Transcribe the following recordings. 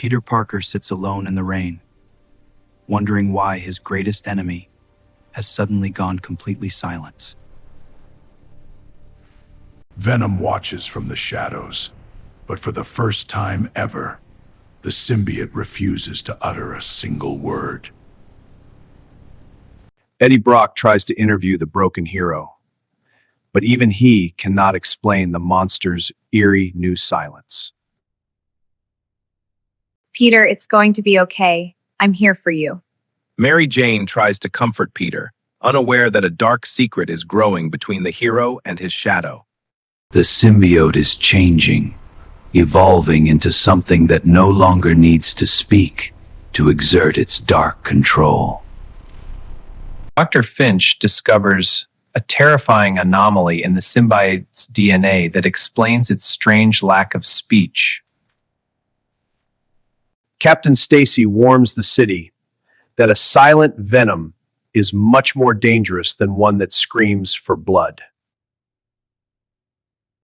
Peter Parker sits alone in the rain, wondering why his greatest enemy has suddenly gone completely silent. Venom watches from the shadows, but for the first time ever, the symbiote refuses to utter a single word. Eddie Brock tries to interview the broken hero, but even he cannot explain the monster's eerie new silence. Peter, it's going to be okay. I'm here for you. Mary Jane tries to comfort Peter, unaware that a dark secret is growing between the hero and his shadow. The symbiote is changing, evolving into something that no longer needs to speak to exert its dark control. Dr. Finch discovers a terrifying anomaly in the symbiote's DNA that explains its strange lack of speech. Captain Stacy warns the city that a silent venom is much more dangerous than one that screams for blood.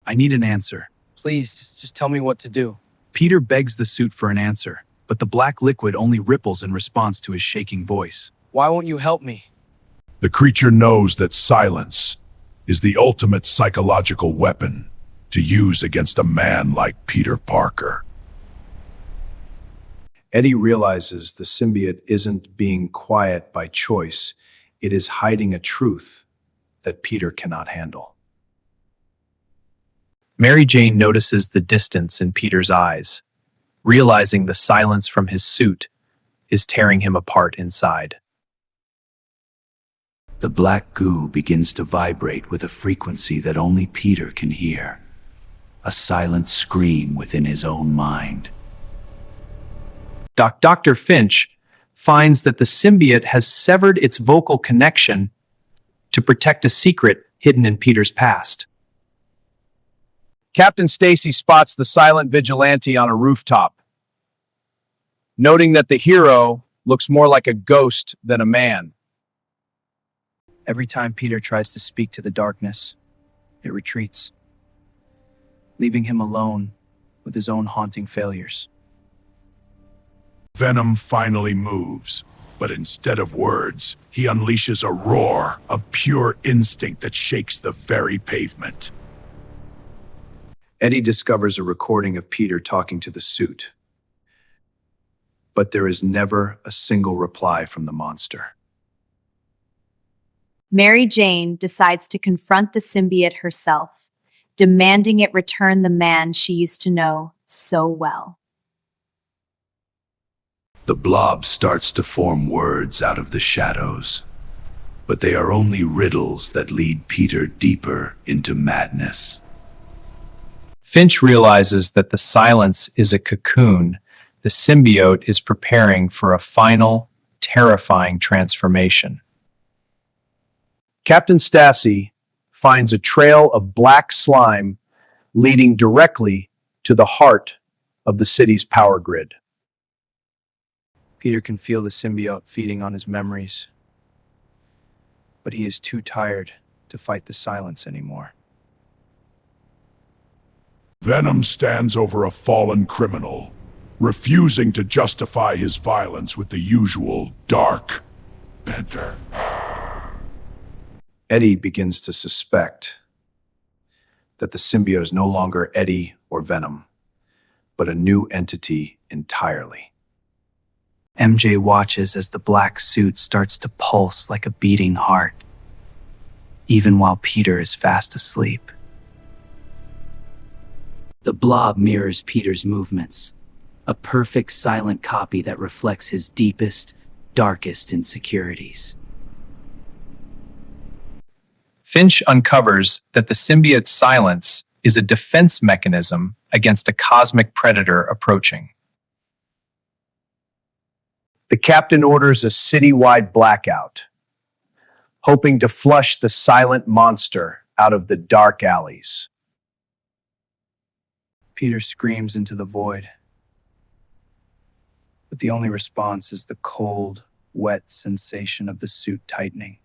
I need an answer. Please, just tell me what to do. Peter begs the suit for an answer, but the black liquid only ripples in response to his shaking voice. Why won't you help me? The creature knows that silence is the ultimate psychological weapon to use against a man like Peter Parker. Eddie realizes the symbiote isn't being quiet by choice. It is hiding a truth that Peter cannot handle. Mary Jane notices the distance in Peter's eyes, realizing the silence from his suit is tearing him apart inside. The black goo begins to vibrate with a frequency that only Peter can hear, a silent scream within his own mind. Dr. Finch finds that the symbiote has severed its vocal connection to protect a secret hidden in Peter's past. Captain Stacy spots the silent vigilante on a rooftop, noting that the hero looks more like a ghost than a man. Every time Peter tries to speak to the darkness, it retreats, leaving him alone with his own haunting failures. Venom finally moves, but instead of words, he unleashes a roar of pure instinct that shakes the very pavement. Eddie discovers a recording of Peter talking to the suit, but there is never a single reply from the monster. Mary Jane decides to confront the symbiote herself, demanding it return the man she used to know so well. The blob starts to form words out of the shadows, but they are only riddles that lead Peter deeper into madness. Finch realizes that the silence is a cocoon. The symbiote is preparing for a final, terrifying transformation. Captain Stacy finds a trail of black slime leading directly to the heart of the city's power grid. Peter can feel the symbiote feeding on his memories, but he is too tired to fight the silence anymore. Venom stands over a fallen criminal, refusing to justify his violence with the usual dark banter. Eddie begins to suspect that the symbiote is no longer Eddie or Venom, but a new entity entirely. MJ watches as the black suit starts to pulse like a beating heart, even while Peter is fast asleep. The blob mirrors Peter's movements, a perfect silent copy that reflects his deepest, darkest insecurities. Finch uncovers that the symbiote's silence is a defense mechanism against a cosmic predator approaching. The captain orders a citywide blackout, hoping to flush the silent monster out of the dark alleys. Peter screams into the void, but the only response is the cold, wet sensation of the suit tightening.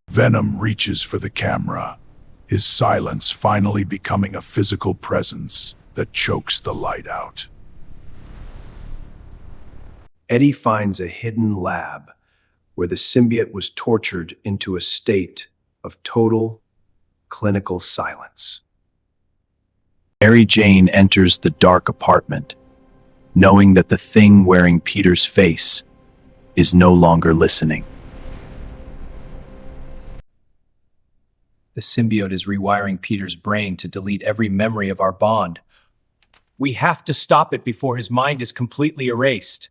Venom reaches for the camera, his silence finally becoming a physical presence that chokes the light out. Eddie finds a hidden lab where the symbiote was tortured into a state of total clinical silence. Mary Jane enters the dark apartment, knowing that the thing wearing Peter's face is no longer listening. The symbiote is rewiring Peter's brain to delete every memory of our bond. We have to stop it before his mind is completely erased.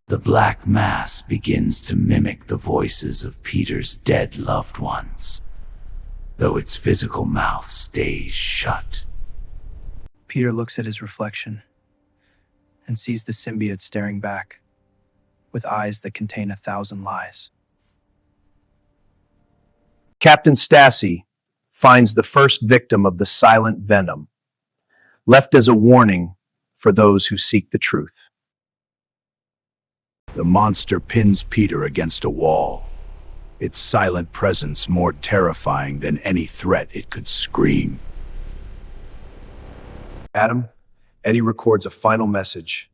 The black mass begins to mimic the voices of Peter's dead loved ones, though its physical mouth stays shut. Peter looks at his reflection and sees the symbiote staring back with eyes that contain 1,000 lies. Captain Stassi finds the first victim of the silent venom, left as a warning for those who seek the truth. The monster pins Peter against a wall, its silent presence more terrifying than any threat it could scream. Eddie records a final message,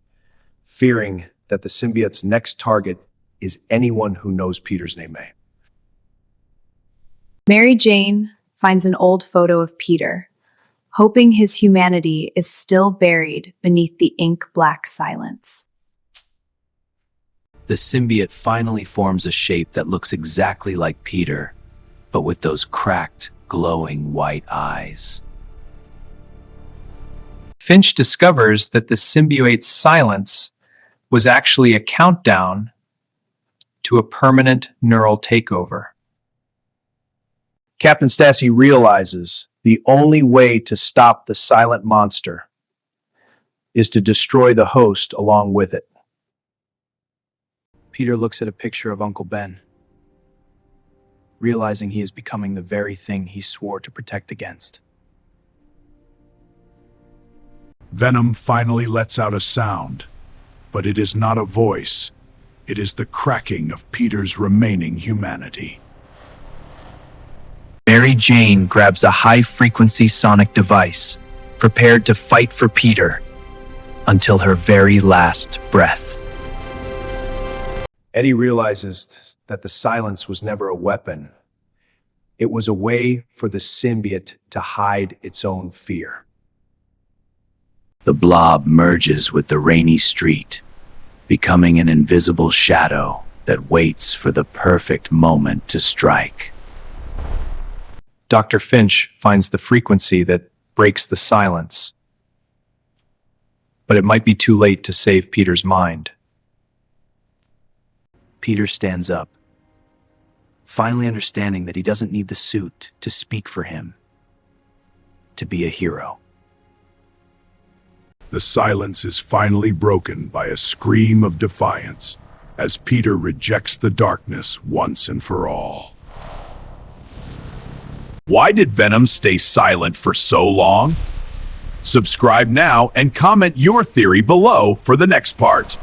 fearing that the symbiote's next target is anyone who knows Peter's name. Mary Jane finds an old photo of Peter, hoping his humanity is still buried beneath the ink-black silence. The symbiote finally forms a shape that looks exactly like Peter, but with those cracked, glowing white eyes. Finch discovers that the symbiote's silence was actually a countdown to a permanent neural takeover. Captain Stassi realizes the only way to stop the silent monster is to destroy the host along with it. Peter looks at a picture of Uncle Ben, realizing he is becoming the very thing he swore to protect against. Venom finally lets out a sound, but it is not a voice. It is the cracking of Peter's remaining humanity. Mary Jane grabs a high-frequency sonic device, prepared to fight for Peter until her very last breath. Eddie realizes that the silence was never a weapon. It was a way for the symbiote to hide its own fear. The blob merges with the rainy street, becoming an invisible shadow that waits for the perfect moment to strike. Dr. Finch finds the frequency that breaks the silence, but it might be too late to save Peter's mind. Peter stands up, finally understanding that he doesn't need the suit to speak for him, to be a hero. The silence is finally broken by a scream of defiance as Peter rejects the darkness once and for all. Why did Venom stay silent for so long? Subscribe now and comment your theory below for the next part.